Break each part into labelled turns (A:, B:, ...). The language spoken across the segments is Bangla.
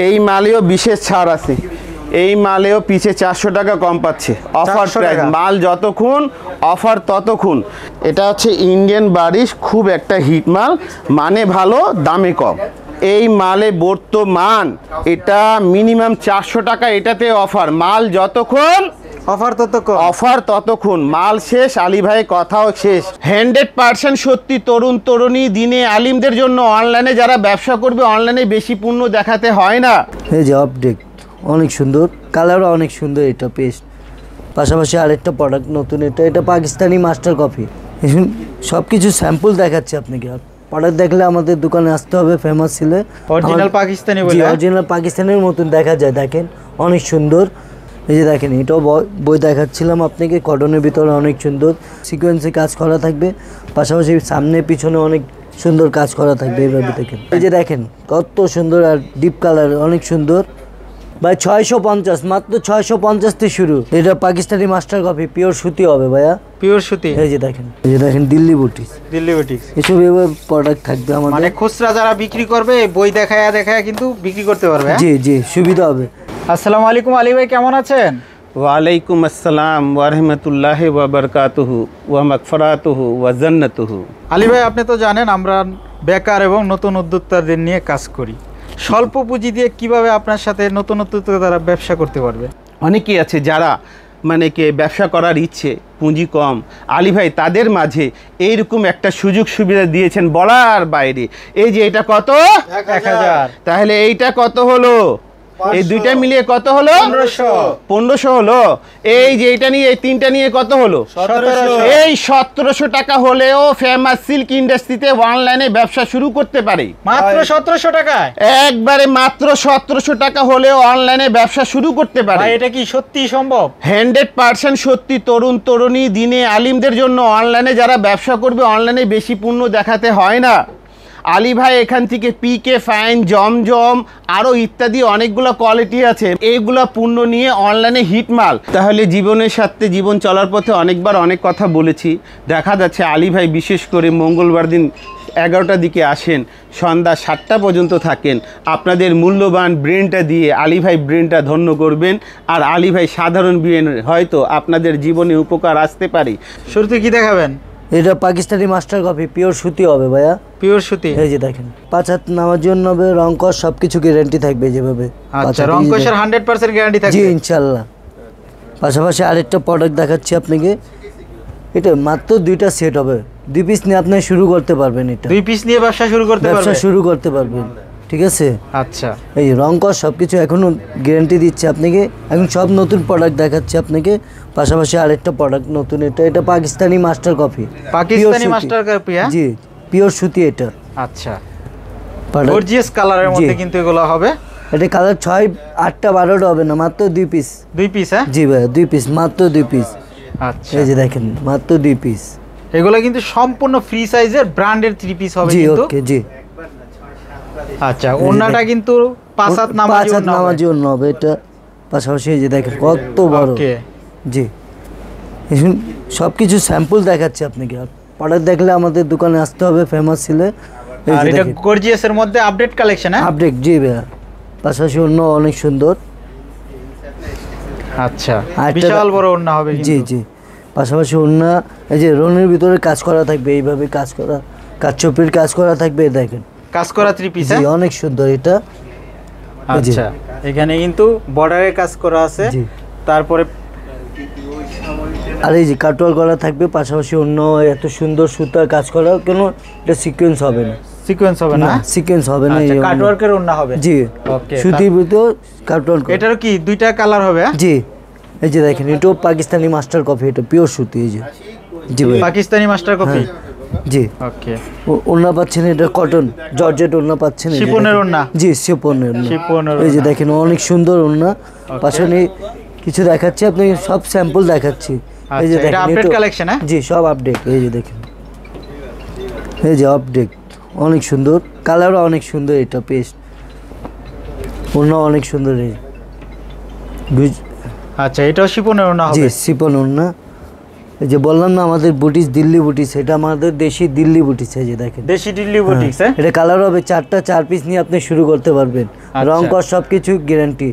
A: এই মালেও বিশেষ ছাড় আছে, এই মালেও পিছে 400 টাকা কম পাচ্ছে, অফার প্রাইস। মাল যতক্ষণ অফার ততক্ষণ। এটা হচ্ছে ইন্ডিয়ান বারিশ, খুব একটা হিট মাল, মানে ভালো দামে কম। এই মালে বর্তমান এটা মিনিমাম 400 টাকা, এটাতে অফার। মাল যতক্ষণ অফার ততক্ষণ, মাল শেষ আলী ভাই কথাও শেষ। 100% সত্যি তরুণ তরুণী দিনে আলিমদের জন্য অনলাইনে যারা ব্যবসা করবে, অনলাইনে বেশি পণ্য দেখাতে হয় না।
B: এই যে আপডেট অনেক সুন্দর, কালারও অনেক সুন্দর। এটা পেস্ট পাশাপাশি আরেকটা প্রোডাক্ট নতুন, এটা পাকিস্তানি মাস্টার কফি। সব কিছু স্যাম্পল দেখাচ্ছি আপনাকে। প্রোডাক্ট দেখলে আমাদের দোকানে আসতে হবে, ফেমাস ছিল
C: অরিজিনাল পাকিস্তানি বলে।
B: অরিজিনাল পাকিস্তানের মতন দেখা যায়, দেখেন অনেক সুন্দর। এই যে দেখেন, এটাও বই দেখাচ্ছিলাম আপনাকে, কটনের ভিতরে অনেক সুন্দর সিকোয়েন্সে কাজ করা থাকবে, পাশাপাশি সামনে পিছনে অনেক সুন্দর কাজ করা থাকবে। এইভাবে দেখেন, এই যে দেখেন কত সুন্দর, আর ডিপ কালার অনেক সুন্দর ভাই। 650, মাত্র 650 থেকে শুরু। এটা পাকিস্তানি মাস্টার কফি, পিওর সুতি হবে ভাইয়া,
C: পিওর সুতি।
B: এই যে দেখেন দিল্লি বুটিক, এসব এবার প্রোডাক্ট থাকবে আমাদের।
C: মানে খুচরা যারা বিক্রি করবে বই দেখায়া কিন্তু বিক্রি করতে পারবে।
B: জি সুবিধা হবে।
C: আসসালামু আলাইকুম আলী ভাই, কেমন আছেন?
A: ওয়ালাইকুম আসসালাম ওয়া রাহমাতুল্লাহি ওয়া বারাকাতুহু ওয়া মাগফিরাতুহু ওয়া জান্নাতুহু।
C: আলী ভাই, আপনি তো জানেন আমরা বেকার এবং নতুন উদ্যোক্তাদের নিয়ে কাজ করি। স্বল্প পুঁজি দিয়ে কিভাবে আপনার সাথে নতুন উদ্যোক্তা তারা ব্যবসা করতে পারবে?
A: অনেকেই আছে যারা মানে কে ব্যবসা করার ইচ্ছে, পুঁজি কম। আলী ভাই তাদের মাঝে এইরকম একটা সুযোগ সুবিধা দিয়েছেন বলার বাইরে। এই যে এটা কত?
C: 1000।
A: তাহলে এইটা কত হলো? এই দুইটা মিলিয়ে কত হলো? 1500 হলো। এই যে এটা নিয়ে, এই তিনটা নিয়ে কত হলো?
C: 1700।
A: এই 1700 টাকা হলেও ফেমাস সিল্ক ইন্ডাস্ট্রিতে অনলাইনে ব্যবসা শুরু করতে পারে।
C: মাত্র 1700 টাকায়?
A: একবারে মাত্র 1700 টাকা হলেও অনলাইনে ব্যবসা শুরু করতে পারে।
C: ভাই এটা কি সত্যি সম্ভব?
A: 100% সত্যি তরুণ তরুণী দিনে আলিমদের জন্য অনলাইনে যারা ব্যবসা করবে, অনলাইনে বেশি পণ্য দেখাতে হয় না। আলী ভাই এখান থেকে পিকে ফাইন, জমজম আরও ইত্যাদি অনেকগুলো কোয়ালিটি আছে, এইগুলো পণ্য নিয়ে অনলাইনে হিট মাল। তাহলে জীবনের সাথে জীবন চলার পথে অনেকবার অনেক কথা বলেছি। দেখা যাচ্ছে আলী ভাই বিশেষ করে মঙ্গলবার দিন 11টার দিকে আসেন, সন্ধ্যা 7টা পর্যন্ত থাকেন। আপনাদের মূল্যবান ব্রেনটা দিয়ে আলী ভাই ব্রেনটা ধন্য করবেন, আর আলী ভাই সাধারণ ব্রেন হয়তো আপনাদের জীবনে উপকার আসতে পারে।
C: শুরুতে কি দেখাবেন?
B: এটা পাকিস্তানি মাস্টার কফি, পিওর সুতি হবে ভাইয়া,
C: পিওর সুতি।
B: এই যে দেখেন 5 হাত নামার জন্য হবে, রং কস সবকিছু গ্যারান্টি থাকবে যেভাবে।
C: আচ্ছা, রং কসের 100% গ্যারান্টি থাকবে?
B: জি ইনশাআল্লাহ। পাশাপাশি আরেকটা প্রোডাক্ট দেখাচ্ছি আপনাকে। এটা মাত্র 2টা সেট হবে, 2 পিস নিয়ে আপনি শুরু করতে পারবেন। এটা
C: 2 পিস নিয়ে ব্যবসা শুরু করতে
B: পারবেন, ঠিক আছে?
C: আচ্ছা,
B: এই রং কস সবকিছু এখনো গ্যারান্টি দিচ্ছে আপনাকে। এখন সব নতুন প্রোডাক্ট দেখাচ্ছি আপনাকে। পাশাপাশি আরেকটা প্রোডাক্ট নতুন, এটা Pakistani master coffee,
C: Pakistani master coffee.
B: জি পিওর সুতি এটা।
C: আচ্ছা, গর্জিয়াস কালারের মধ্যে কিন্তু এগুলো হবে।
B: এটা কালার 6, 8টা 12টা হবে না, মাত্র 2 পিস।
C: 2 পিস? হ্যাঁ
B: জি ভাই, 2 পিস, মাত্র 2 পিস।
C: আচ্ছা,
B: এই যে দেখেন মাত্র 2 পিস।
C: এগুলো কিন্তু সম্পূর্ণ ফ্রি সাইজের ব্র্যান্ডের 3 পিস হবে কিন্তু।
B: ওকে জি।
C: আচ্ছা, ওন্নাটা কিন্তু 5 হাত নামাজি
B: ওন্না হবে এটা। পাশাপাশি এই যে দেখেন কত বড়।
C: ওকে
B: জি, সব কিছু স্যাম্পল দেখাচ্ছি আপনাকে। প্রোডাক্ট দেখলে আমাদের দোকানে আসতে হবে, ফেমাস ছিল।
C: আর এটা গর্জিয়াসের মধ্যে আপডেট কালেকশন। হ্যাঁ
B: আপডেট, জি ভাইয়া। পাশাপাশি অন্য অনেক সুন্দর।
C: আচ্ছা, বিশাল বড় ওন্না হবে কিন্তু।
B: জি পাশাপাশি ওন্না, এই যে রনের ভিতরে কাজ করা থাকবে, এইভাবে কাজ করা, কাচচুপির কাজ করা থাকবে। দেখেন
C: কাজ করা 3 পিস।
B: জি অনেক সুন্দর এটা।
C: আচ্ছা, এখানে কিন্তু বর্ডারে কাজ করা আছে, তারপরে
B: আর এই যে কাটওয়ার করা থাকবে। পাশাপাশি অন্য এত সুন্দর সুতার কাজ করা, কেন এটা সিকোয়েন্স হবে না।
C: সিকোয়েন্স হবে না?
B: সিকোয়েন্স হবে না,
C: এই কাটওয়ার্কের ওন্না হবে।
B: জি
C: ওকে,
B: সুতির ভিতর কাটওয়ার্ক।
C: এটারও কি 2টা কালার হবে?
B: জি এই যে দেখেন, এটাও পাকিস্তানি মাস্টার কফি, এটা পিওর সুতি। এই যে জি ভাই,
C: পাকিস্তানি মাস্টার কফি।
B: জি
C: ওকে,
B: ওন্না পাচ্ছেন, এটা কটন জর্জেট ওন্না পাচ্ছেন,
C: শিপনের ওন্না।
B: জি শিপনের
C: ওন্না।
B: এই যে দেখেন অনেক সুন্দর ওন্না। পাশাপাশি কিছু দেখাচ্ছি আপনাকে, সব স্যাম্পল দেখাচ্ছি। এই যে দেখেন
C: আপডেট কালেকশন। হ্যাঁ
B: জি সব আপডেট। এই যে দেখেন, এই যে আপডেট অনেক সুন্দর, কালারও অনেক সুন্দর। এটা পেস্ট ওন্না অনেক সুন্দর। এই
C: আচ্ছা, এটাও শিপনের ওন্না হবে?
B: জি শিপন ওন্না। এই যে বললাম না আমাদের বুটিস, দিল্লি বুটিস, এটা আমাদের দেশি দিল্লি বুটিস। এই যে দেখেন
C: দেশি দিল্লি বুটিস।
B: এটা কালার হবে 4টা, 4 পিস নিয়ে আপনি শুরু করতে পারবেন। রং কর সব কিছু গ্যারান্টি।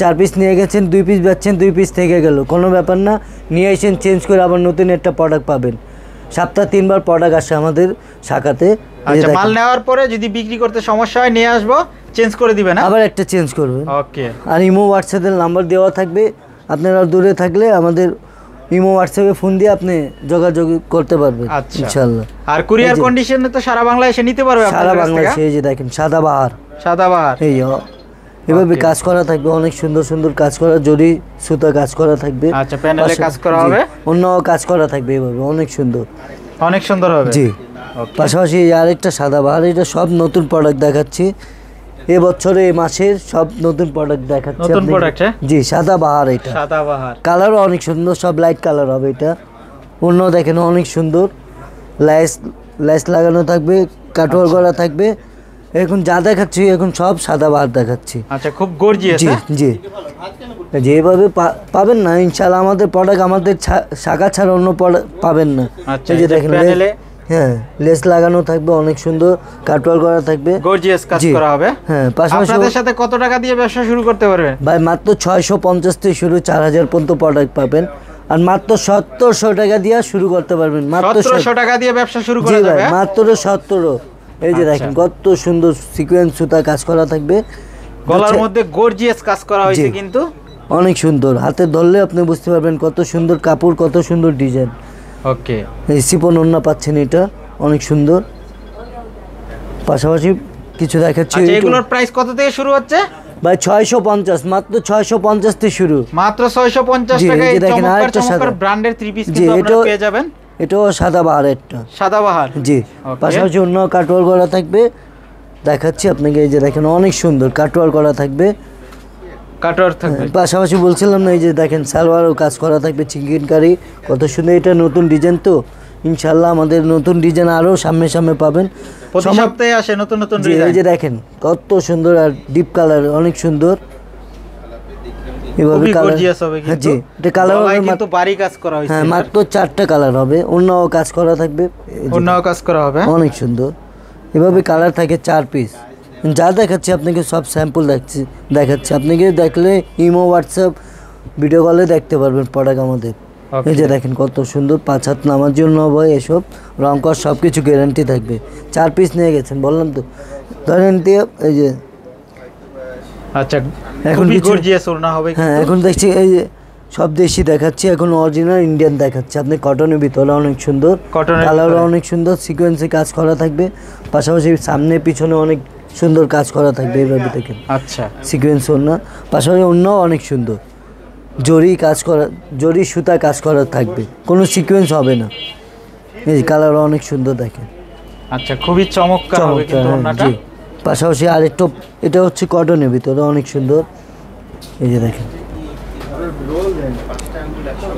B: 4 পিস নিয়ে গেছেন, 2 পিস বেচছেন, 2 পিস থেকে গেল, কোনো ব্যাপার না, নিয়ে এসেন চেঞ্জ করে আবার নতুন একটা প্রোডাক্ট পাবেন। সপ্তাহে 3 বার প্রোডাক্ট আসে আমাদের শাখাতে।
C: আচ্ছা, মাল নেওয়ার পরে যদি বিক্রি করতে সমস্যা হয় নিয়ে আসবো, চেঞ্জ করে দিবেন,
B: আবার একটা চেঞ্জ করবেন।
C: ওকে।
B: আর ইমো হোয়াটসঅ্যাপের নাম্বার দেওয়া থাকবে, আপনারা দূরে থাকলে আমাদের ইমো হোয়াটসঅ্যাপে ফোন দিয়ে আপনি যোগাযোগ করতে পারবেন ইনশাআল্লাহ।
C: আর কুরিয়ার কন্ডিশনে তো সারা বাংলাদেশে নিতে পারবে আপনারা?
B: সারা বাংলাদেশে। এই যে দেখেন সাদাবাহার,
C: এই
B: এভাবে কাজ করা থাকবে, অনেক সুন্দর সুন্দর কাজ করা, জরি সুতা কাজ করা থাকবে।
C: আচ্ছা, প্যানেলে কাজ করা হবে,
B: অন্য কাজ করা থাকবে, এভাবে অনেক সুন্দর,
C: অনেক সুন্দর হবে।
B: জি। পাশাপাশি আরেকটা সাদাবাহার, এটা সব নতুন প্রোডাক্ট দেখাচ্ছি এবছরে, এই মাসের সব নতুন প্রোডাক্ট দেখাচ্ছি।
C: নতুন প্রোডাক্ট?
B: জি, সাদাবাহার। এটা
C: সাদাবাহার,
B: কালারও অনেক সুন্দর, সব লাইট কালার হবে। এটা অন্য দেখেন অনেক সুন্দর, লেস লাগানো থাকবে, কাটওয়ার করা থাকবে। এখন যা দেখাচ্ছি এখন সব সাদাবাহার দেখাচ্ছি।
C: আচ্ছা, খুব গর্জিয়াস।
B: জি জি, যেভাবে পাবেন না ইনশাআল্লাহ, আমাদের প্রোডাক্ট আমাদের শাখা ছাড়া অন্য প্রোডাক্ট পাবেন না। এই যে দেখেন, হ্যাঁ, লেস লাগানো থাকবে, অনেক সুন্দর কাটওয়ার করা থাকবে,
C: গর্জিয়াস কাজ করা হবে।
B: হ্যাঁ, পাশাপাশি
C: আপনাদের সাথে কত টাকা দিয়ে ব্যবসা শুরু করতে পারবেন
B: ভাই? মাত্র 650 থেকে শুরু, 4000 পর্যন্ত প্রোডাক্ট পাবেন। আর মাত্র 1700 টাকা দিয়ে শুরু করতে পারবেন। মাত্র
C: 1700 টাকা দিয়ে ব্যবসা শুরু করা যাবে?
B: মাত্র 1700। এই যে দেখেন কত সুন্দর সিকোয়েন্স সুতা কাজ করা থাকবে,
C: গলার মধ্যে গর্জিয়াস কাজ করা হয়েছে, কিন্তু
B: অনেক সুন্দর। হাতে ধরলে আপনি বুঝতে পারবেন কত সুন্দর কাপড়, কত সুন্দর ডিজাইন।
C: ওকে।
B: এই সিপন ওন্না পাচ্ছেন, এটা অনেক সুন্দর। পাশাপাশি কিছু দেখাচ্ছি।
C: এগুলোর প্রাইস কত থেকে শুরু হচ্ছে
B: ভাই? 650, মাত্র 650 থেকে শুরু,
C: মাত্র 650 টাকায় এই চমৎকার ব্র্যান্ডের 3 পিস কিন্তু আপনারা পেয়ে যাবেন।
B: এটাও সাদাবাহার, একটা
C: সাদাবাহার,
B: জি। পাশাপাশি অন্য কাটওয়ার করা থাকবে, দেখাচ্ছি আপনাকে। এই যে দেখেন অনেক সুন্দর কাটওয়ার করা থাকবে,
C: কাটওয়ার থাকবে।
B: পাশাপাশি বলছিলাম না, এই যে দেখেন সালোয়ারও কাজ করা থাকবে, চিকেন কারি, কত সুন্দর। এটা নতুন ডিজাইন তো ইনশাআল্লাহ, আমাদের নতুন ডিজাইন আরও সামনে সামনে পাবেন,
C: প্রতি সপ্তাহে আসে নতুন নতুন ডিজাইন।
B: এই যে দেখেন কত সুন্দর, আর ডিপ কালার অনেক সুন্দর, এভাবে
C: গর্জিয়াস হবে কিন্তু।
B: জি, এটা কালার হবে
C: কিন্তু ভারী কাজ করা হয়েছে।
B: হ্যাঁ, মাত্র 4টা কালার হবে, অন্যও কাজ করা থাকবে,
C: অন্যও কাজ করা হবে,
B: অনেক সুন্দর। এভাবে কালার থাকে 4 পিস। যা দেখাচ্ছি আপনাকে সব স্যাম্পল দেখাচ্ছি, আপনাকে দেখলে ইমো হোয়াটসঅ্যাপ ভিডিও কলে দেখতে পারবেন প্রোডাক্ট আমাদের। এই যে দেখেন কত সুন্দর, 5 হাত নামার জন্য হবে, এসব রং কর সব কিছু গ্যারান্টি থাকবে। 4 পিস নিয়ে গেছেন বললাম তো, ধরেন দিয়ে এই যে।
C: আচ্ছা, এখন গর্জিয়াস ওড়না হবে।
B: হ্যাঁ, এখন দেখছি এই যে সব দেশি দেখাচ্ছি, এখন অরিজিনাল ইন্ডিয়ান দেখাচ্ছি। আপনি কটনের ভিতরে অনেক সুন্দর, কালারও অনেক সুন্দর, সিকোয়েন্সে কাজ করা থাকবে, পাশাপাশি সামনে পিছনে অনেক সুন্দর কাজ করা থাকবে, এইভাবে দেখেন।
C: আচ্ছা,
B: সিকোয়েন্স ওড়না, পাশাপাশি ওড়নাও অনেক সুন্দর, জরি কাজ করা, জরি সুতা কাজ করা থাকবে, কোনো সিকোয়েন্স হবে না। এই কালারও অনেক সুন্দর দেখেন।
C: আচ্ছা, খুবই চমৎকার হবে কিন্তু ওড়নাটা।
B: পাশাপাশি আরেকটা, এটা হচ্ছে কটনের ভিতরে অনেক সুন্দর। এই যে দেখেন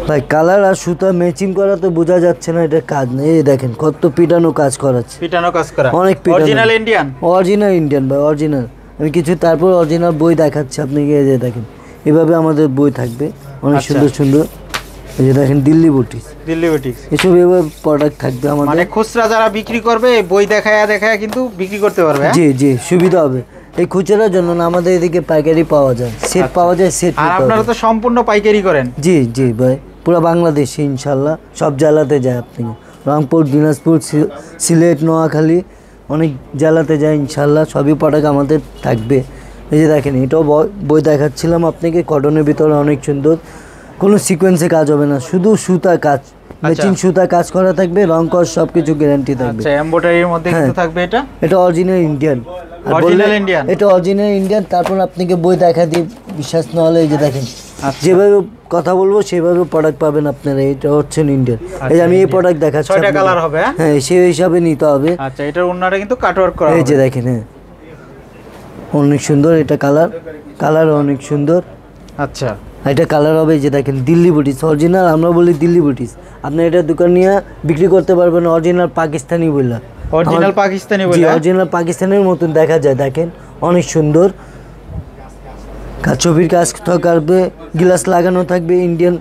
B: ভাই, কালার আর সুতা ম্যাচিং করা তো বোঝা যাচ্ছে না, এটা কাজ নেই। এই দেখেন কত পিটানো কাজ করা আছে,
C: পিটানো কাজ করা,
B: অনেক
C: অরিজিনাল ইন্ডিয়ান,
B: অরিজিনাল ইন্ডিয়ান ভাই, অরিজিনাল। আমি কিছু তারপর অরিজিনাল বই দেখাচ্ছি আপনাকে। এই যে দেখেন এভাবে আমাদের বই থাকবে, অনেক সুন্দর সুন্দর। এই যে দেখেন দিল্লি বুটিক্স,
C: দিল্লি বুটিক্স,
B: এসব এভাবে প্রোডাক্ট থাকবে আমাদের।
C: মানে খুচরা যারা বিক্রি করবে বই দেখায়া কিন্তু বিক্রি করতে পারবে।
B: জি জি, সুবিধা হবে। এই খুচরার জন্য না, আমাদের এদিকে পাইকারি পাওয়া যায়, সেট পাওয়া যায়, সেট।
C: আর আপনারা তো সম্পূর্ণ পাইকারি করেন?
B: জি জি ভাই, পুরো বাংলাদেশে ইনশাল্লাহ সব জেলাতে যায়। আপনি রংপুর, দিনাজপুর, সিলেট, নোয়াখালী, অনেক জেলাতে যায় ইনশাল্লাহ, সবই প্রোডাক্ট আমাদের থাকবে। এই যে দেখেন এটাও বই দেখাচ্ছিলাম আপনাকে, কটনের ভিতরে অনেক সুন্দর, কোনো সিকোয়েন্সে কাজ হবে না, শুধু সুতা কাজ, ম্যাচিং সুতা কাজ করা থাকবে, রং কর সব কিছু গ্যারান্টি থাকবে।
C: আচ্ছা, এমব্রয়ডারির মধ্যে কিন্তু থাকবে। এটা
B: অরিজিনাল ইন্ডিয়ান,
C: অরিজিনাল ইন্ডিয়ান,
B: এটা অরিজিনাল ইন্ডিয়ান। তারপর আপনাকে বই দেখা দিই, বিশ্বাস না হলে এই যে দেখেন, যেভাবে কথা বলবো সেভাবে প্রোডাক্ট পাবেন আপনারা। এটা হচ্ছে ইন্ডিয়ান। এই যে আমি এই প্রোডাক্ট দেখাচ্ছি,
C: 6টা কালার হবে।
B: হ্যাঁ, সেই হিসাবে নিতে হবে।
C: আচ্ছা, এটার ওড়নাটা কিন্তু কাটওয়ার্ক করা।
B: এই যে দেখেন, হ্যাঁ অনেক সুন্দর, এটা কালার অনেক সুন্দর।
C: আচ্ছা,
B: এটা কালার হবে। এই যে দেখেন দিল্লি বুটিক্স, অরিজিনাল, আমরা বলি দিল্লি বুটিক্স। আপনি এটা দোকান নিয়ে বিক্রি করতে পারবেন অরিজিনাল পাকিস্তানি বললা,
C: অরিজিনাল পাকিস্তানি বলে,
B: অরিজিনাল পাকিস্তানের মতন দেখা যায়। দেখেন অনেক সুন্দর ছবির কাজ থাকবে, গ্লাস লাগানো থাকবে, ইন্ডিয়ান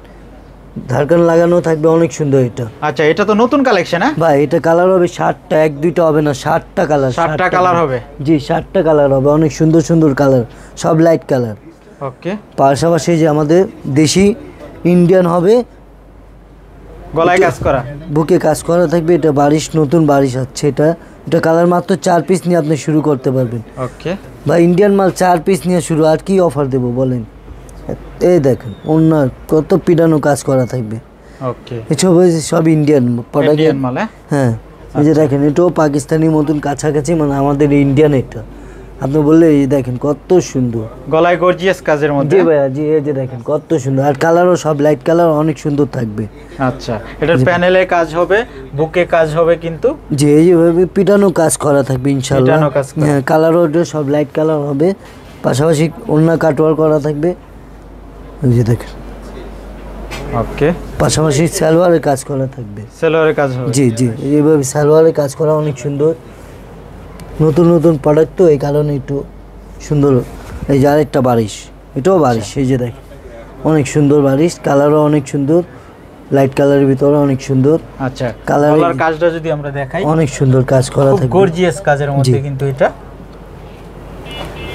B: ধারকান লাগানো থাকবে, অনেক সুন্দর এটা।
C: আচ্ছা, এটা তো নতুন কালেকশন। হ্যাঁ
B: ভাই এটা কালার হবে 60টা, 1-2টা হবে না, 60টা কালার।
C: 60টা কালার হবে?
B: জি 60টা কালার হবে, অনেক সুন্দর সুন্দর কালার, সব লাইট কালার।
C: ওকে।
B: পাশাপাশি যে আমাদের দেশি ইন্ডিয়ান হবে,
C: গলায় কাজ করা,
B: বুকে কাজ করা থাকবে। এটা বারিশ, নতুন বারিশ আছে এটা। এটা কালার মাত্র 4 পিস নিয়ে আপনি শুরু করতে পারবেন।
C: ওকে
B: ভাই ইন্ডিয়ান মাল 4 পিস নিয়ে শুরু, আর কি অফার দেবো বলেন? এই দেখেন অন্য কত পিটানো কাজ করা থাকবে।
C: ওকে,
B: এসব সব ইন্ডিয়ান প্রোডাক্ট।
C: ইন্ডিয়ান মাল।
B: হ্যাঁ এই যে দেখেন, এটাও পাকিস্তানি মতন কাছাকাছি, মানে আমাদের ইন্ডিয়ান এটা। আপনি বললে এই দেখেন কত সুন্দর,
C: গলায় গর্জিয়াস কাজের মধ্যে।
B: জি ভাইয়া, জি এই যে দেখেন কত সুন্দর, আর কালারও সব লাইট কালার, অনেক সুন্দর থাকবে।
C: আচ্ছা, এটার প্যানেলে কাজ হবে, বুকে কাজ হবে, কিন্তু
B: জি এই যেভাবে পিটানো কাজ করা থাকবে ইনশাআল্লাহ।
C: পিটানো কাজ করা।
B: হ্যাঁ, কালারও ওটা সব লাইট কালার হবে, পাশাপাশি অন্য কাটওয়ার করা থাকবে। এই যে দেখেন,
C: ওকে,
B: পাশাপাশি সালোয়ারের কাজ করা থাকবে।
C: সেলোয়ারের কাজ হবে।
B: জি জি, এইভাবে সালোয়ারের কাজ করা অনেক সুন্দর। নতুন নতুন প্রোডাক্ট তো, এই কারণে একটু সুন্দর। এই যে আরেকটা বারিশ, এটাও বারিশ। এই যে দেখেন অনেক সুন্দর বারিশ, কালারও অনেক সুন্দর, লাইট কালারের ভিতরে অনেক সুন্দর।
C: আচ্ছা,
B: কালার
C: গলার কাজটা যদি আমরা দেখাই,
B: অনেক সুন্দর কাজ করা
C: খুব
B: থাকবে,
C: গর্জিয়াস কাজের মধ্যে কিন্তু এটা।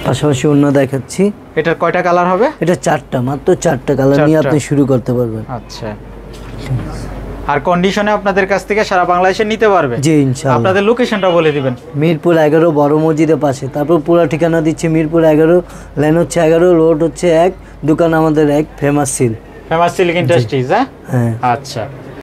B: পাশাপাশি অন্য দেখাচ্ছি।
C: এটার কয়টা কালার হবে?
B: এটা 4টা, মাত্র 4টা কালার নিয়ে
C: 4টা।
B: আপনি শুরু করতে পারবেন।
C: আচ্ছা, আর কন্ডিশনে আপনাদের কাছ থেকে সারা বাংলাদেশে নিতে পারবে?
B: জি ইনশাআল্লাহ।
C: আপনাদের লোকেশনটা বলে দিবেন।
B: মিরপুর 11 বড় মসজিদের পাশে। তারপর পুরো ঠিকানা দিচ্ছি মিরপুর 11, লাইন হচ্ছে 11, রোড হচ্ছে 1, দোকান আমাদের 1, famous seal.
C: Famous silk industries. হ্যাঁ
B: হ্যাঁ
C: আচ্ছা।